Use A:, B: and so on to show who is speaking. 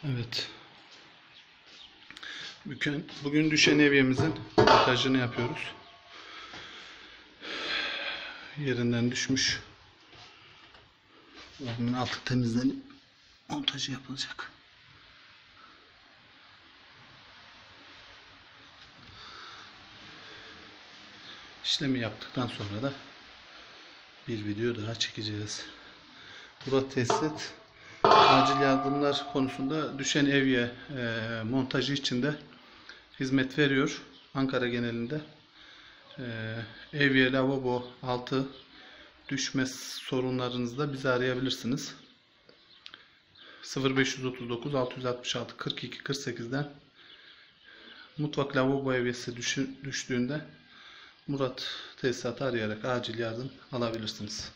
A: Evet. Bugün düşen evyemizin montajını yapıyoruz. Yerinden düşmüş. Bunun altı temizlenip montajı yapılacak. İşlemi yaptıktan sonra da bir video daha çekeceğiz. Burada tesis acil yardımlar konusunda düşen evye montajı için de hizmet veriyor. Ankara genelinde evye, lavabo altı düşme sorunlarınızda bizi arayabilirsiniz. 0539 666 42 48'den mutfak lavabo evyesi düştüğünde Murat tesisatı arayarak acil yardım alabilirsiniz.